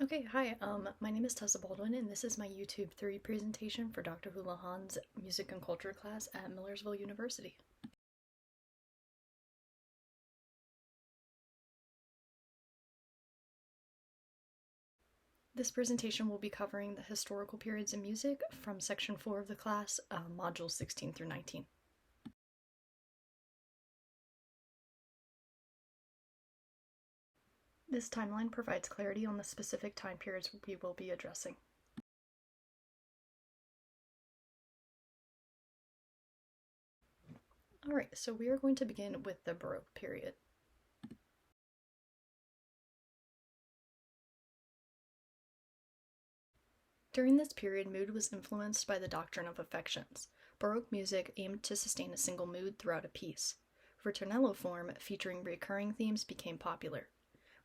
Okay, hi, my name is Tessa Baldwin, and this is my YouTube 3 presentation for Dr. Houlahan's Music and Culture class at Millersville University. This presentation will be covering the historical periods in music from Section 4 of the class, Modules 16 through 19. This timeline provides clarity on the specific time periods we will be addressing. Alright, so we are going to begin with the Baroque period. During this period, mood was influenced by the doctrine of affections. Baroque music aimed to sustain a single mood throughout a piece. Ritornello form, featuring recurring themes, became popular.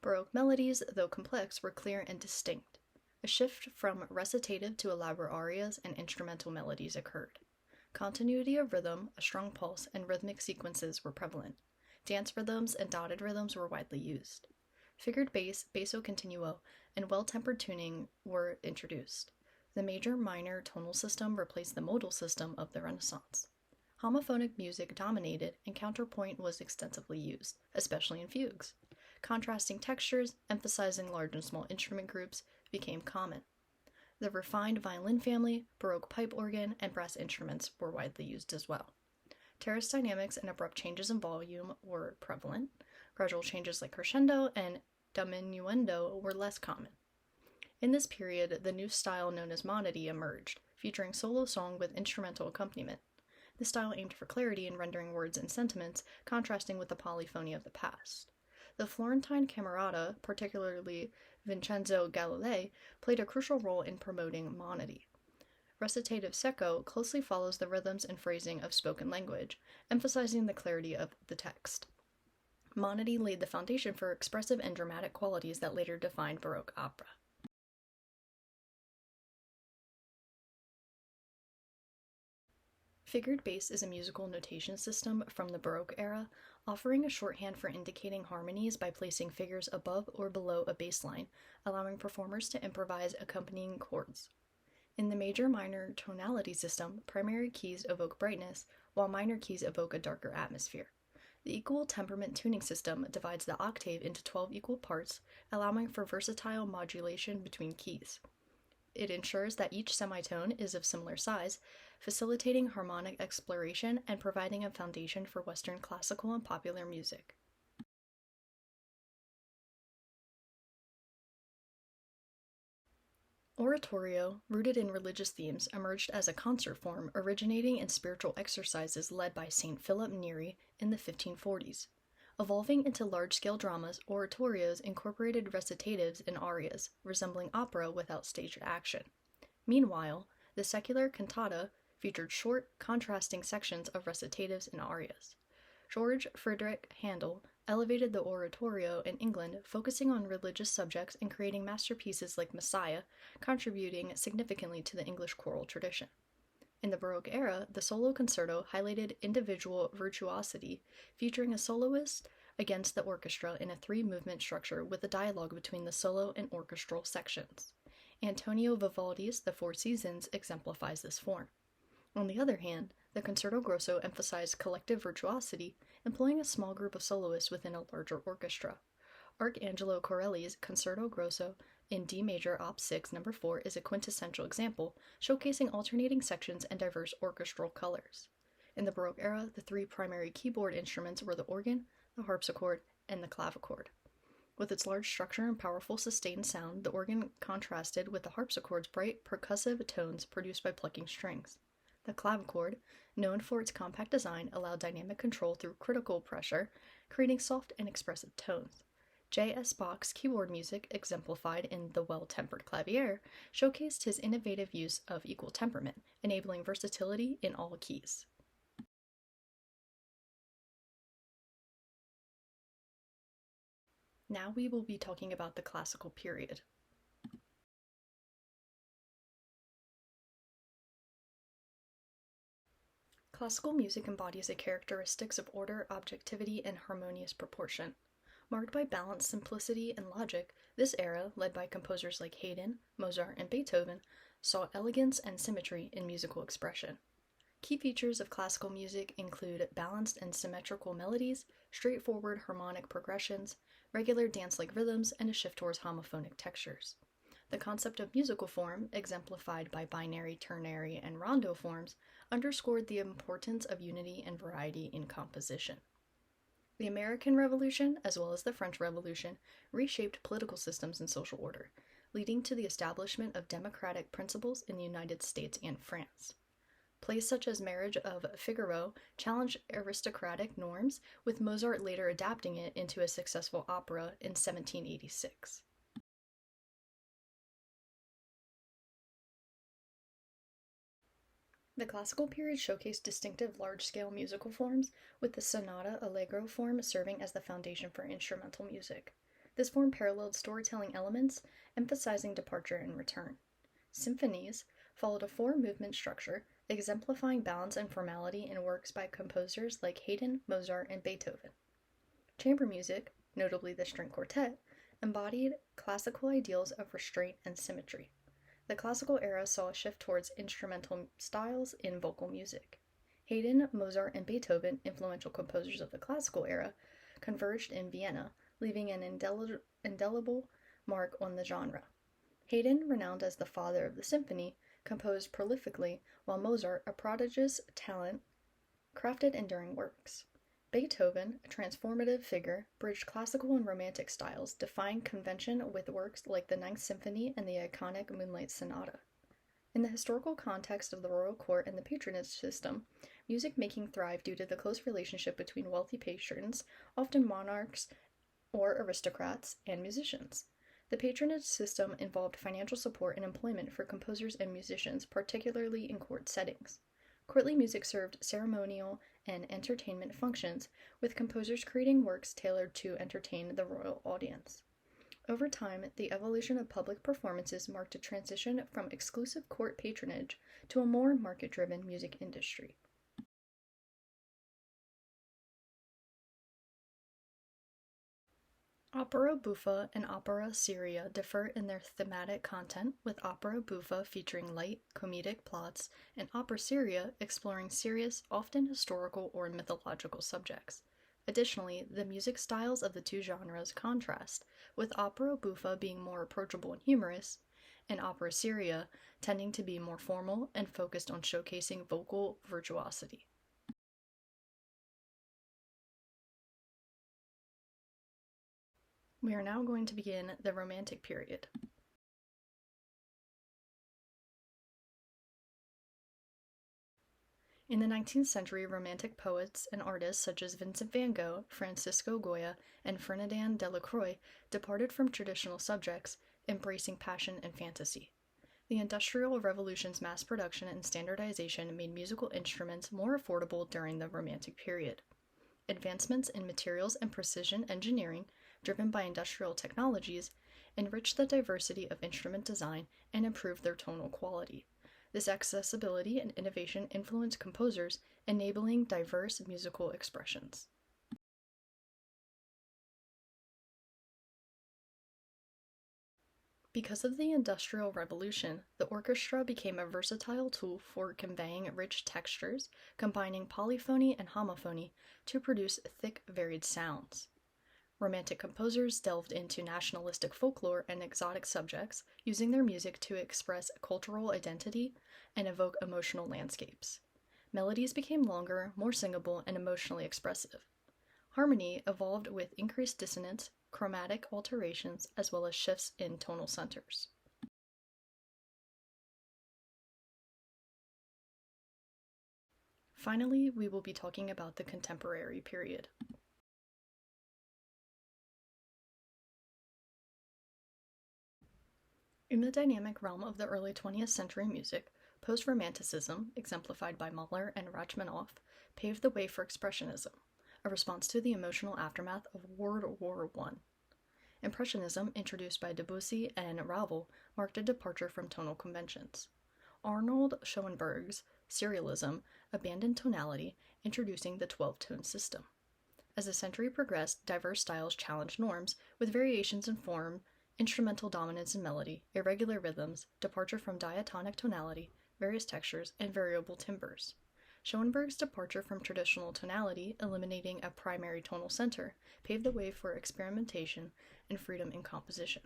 Baroque melodies, though complex, were clear and distinct. A shift from recitative to elaborate arias and instrumental melodies occurred. Continuity of rhythm, a strong pulse, and rhythmic sequences were prevalent. Dance rhythms and dotted rhythms were widely used. Figured bass, basso continuo, and well-tempered tuning were introduced. The major-minor tonal system replaced the modal system of the Renaissance. Homophonic music dominated, and counterpoint was extensively used, especially in fugues. Contrasting textures, emphasizing large and small instrument groups, became common. The refined violin family, Baroque pipe organ, and brass instruments were widely used as well. Terrace dynamics and abrupt changes in volume were prevalent. Gradual changes like crescendo and diminuendo were less common. In this period, the new style known as monody emerged, featuring solo song with instrumental accompaniment. The style aimed for clarity in rendering words and sentiments, contrasting with the polyphony of the past. The Florentine camerata, particularly Vincenzo Galilei, played a crucial role in promoting monody. Recitative secco closely follows the rhythms and phrasing of spoken language, emphasizing the clarity of the text. Monody laid the foundation for expressive and dramatic qualities that later defined Baroque opera. Figured bass is a musical notation system from the Baroque era, offering a shorthand for indicating harmonies by placing figures above or below a bass line, allowing performers to improvise accompanying chords. In the major-minor tonality system, primary keys evoke brightness, while minor keys evoke a darker atmosphere. The equal temperament tuning system divides the octave into 12 equal parts, allowing for versatile modulation between keys. It ensures that each semitone is of similar size, facilitating harmonic exploration and providing a foundation for Western classical and popular music. Oratorio, rooted in religious themes, emerged as a concert form originating in spiritual exercises led by St. Philip Neri in the 1540s. Evolving into large-scale dramas, oratorios incorporated recitatives and arias, resembling opera without staged action. Meanwhile, the secular cantata featured short, contrasting sections of recitatives and arias. George Friedrich Handel elevated the oratorio in England, focusing on religious subjects and creating masterpieces like Messiah, contributing significantly to the English choral tradition. In the Baroque era, the solo concerto highlighted individual virtuosity, featuring a soloist against the orchestra in a three-movement structure with a dialogue between the solo and orchestral sections. Antonio Vivaldi's The Four Seasons exemplifies this form. On the other hand, the Concerto Grosso emphasized collective virtuosity, employing a small group of soloists within a larger orchestra. Arcangelo Corelli's Concerto Grosso in D major Op. 6 No. 4 is a quintessential example, showcasing alternating sections and diverse orchestral colors. In the Baroque era, the three primary keyboard instruments were the organ, the harpsichord, and the clavichord. With its large structure and powerful sustained sound, the organ contrasted with the harpsichord's bright, percussive tones produced by plucking strings. The clavichord, known for its compact design, allowed dynamic control through critical pressure, creating soft and expressive tones. J.S. Bach's keyboard music, exemplified in The Well-Tempered Clavier, showcased his innovative use of equal temperament, enabling versatility in all keys. Now we will be talking about the classical period. Classical music embodies the characteristics of order, objectivity, and harmonious proportion. Marked by balance, simplicity, and logic, this era, led by composers like Haydn, Mozart, and Beethoven, saw elegance and symmetry in musical expression. Key features of classical music include balanced and symmetrical melodies, straightforward harmonic progressions, regular dance-like rhythms, and a shift towards homophonic textures. The concept of musical form, exemplified by binary, ternary, and rondo forms, underscored the importance of unity and variety in composition. The American Revolution, as well as the French Revolution, reshaped political systems and social order, leading to the establishment of democratic principles in the United States and France. Plays such as Marriage of Figaro challenged aristocratic norms, with Mozart later adapting it into a successful opera in 1786. The classical period showcased distinctive large-scale musical forms, with the sonata allegro form serving as the foundation for instrumental music. This form paralleled storytelling elements, emphasizing departure and return. Symphonies followed a four-movement structure, exemplifying balance and formality in works by composers like Haydn, Mozart, and Beethoven. Chamber music, notably the string quartet, embodied classical ideals of restraint and symmetry. The classical era saw a shift towards instrumental styles in vocal music. Haydn, Mozart, and Beethoven, influential composers of the classical era, converged in Vienna, leaving an indelible mark on the genre. Haydn, renowned as the father of the symphony, composed prolifically, while Mozart, a prodigious talent, crafted enduring works. Beethoven, a transformative figure, bridged classical and romantic styles, defying convention with works like the Ninth Symphony and the iconic Moonlight Sonata. In the historical context of the royal court and the patronage system, music making thrived due to the close relationship between wealthy patrons, often monarchs or aristocrats, and musicians. The patronage system involved financial support and employment for composers and musicians, particularly in court settings. Courtly music served ceremonial and entertainment functions, with composers creating works tailored to entertain the royal audience. Over time, the evolution of public performances marked a transition from exclusive court patronage to a more market-driven music industry. Opera buffa and opera seria differ in their thematic content, with opera buffa featuring light, comedic plots, and opera seria exploring serious, often historical or mythological subjects. Additionally, the music styles of the two genres contrast, with opera buffa being more approachable and humorous, and opera seria tending to be more formal and focused on showcasing vocal virtuosity. We are now going to begin the Romantic period. In the 19th century, Romantic poets and artists such as Vincent van Gogh, Francisco Goya, and Ferdinand Delacroix departed from traditional subjects, embracing passion and fantasy. The Industrial Revolution's mass production and standardization made musical instruments more affordable during the Romantic period. Advancements in materials and precision engineering, driven by industrial technologies, enriched the diversity of instrument design and improved their tonal quality. This accessibility and innovation influenced composers, enabling diverse musical expressions. Because of the Industrial Revolution, the orchestra became a versatile tool for conveying rich textures, combining polyphony and homophony to produce thick, varied sounds. Romantic composers delved into nationalistic folklore and exotic subjects, using their music to express cultural identity and evoke emotional landscapes. Melodies became longer, more singable, and emotionally expressive. Harmony evolved with increased dissonance, chromatic alterations, as well as shifts in tonal centers. Finally, we will be talking about the contemporary period. In the dynamic realm of the early 20th century music, post-Romanticism, exemplified by Mahler and Rachmaninoff, paved the way for Expressionism, a response to the emotional aftermath of World War I. Impressionism, introduced by Debussy and Ravel, marked a departure from tonal conventions. Arnold Schoenberg's Serialism abandoned tonality, introducing the 12-tone system. As the century progressed, diverse styles challenged norms, with variations in form, instrumental dominance in melody, irregular rhythms, departure from diatonic tonality, various textures, and variable timbres. Schoenberg's departure from traditional tonality, eliminating a primary tonal center, paved the way for experimentation and freedom in composition.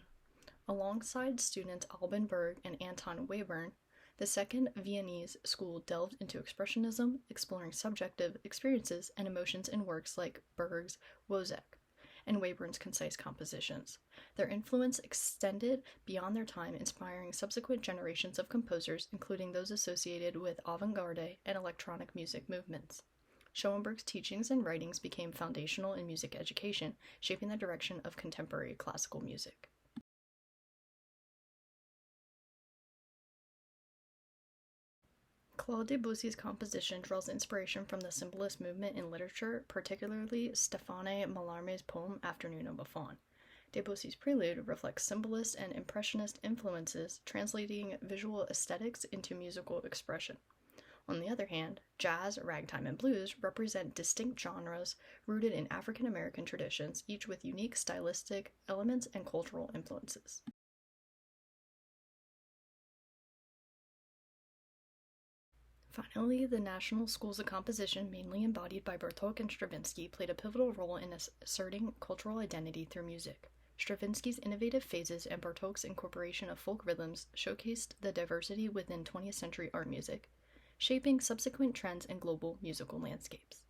Alongside students Alban Berg and Anton Webern, the Second Viennese School delved into expressionism, exploring subjective experiences and emotions in works like Berg's Wozzeck and Webern's concise compositions. Their influence extended beyond their time, inspiring subsequent generations of composers, including those associated with avant-garde and electronic music movements. Schoenberg's teachings and writings became foundational in music education, shaping the direction of contemporary classical music. Claude Debussy's composition draws inspiration from the symbolist movement in literature, particularly Stéphane Mallarmé's poem Afternoon of a Faun. Debussy's prelude reflects symbolist and impressionist influences, translating visual aesthetics into musical expression. On the other hand, jazz, ragtime, and blues represent distinct genres rooted in African American traditions, each with unique stylistic elements and cultural influences. Finally, the national schools of composition, mainly embodied by Bartók and Stravinsky, played a pivotal role in asserting cultural identity through music. Stravinsky's innovative phases and Bartók's incorporation of folk rhythms showcased the diversity within 20th century art music, shaping subsequent trends in global musical landscapes.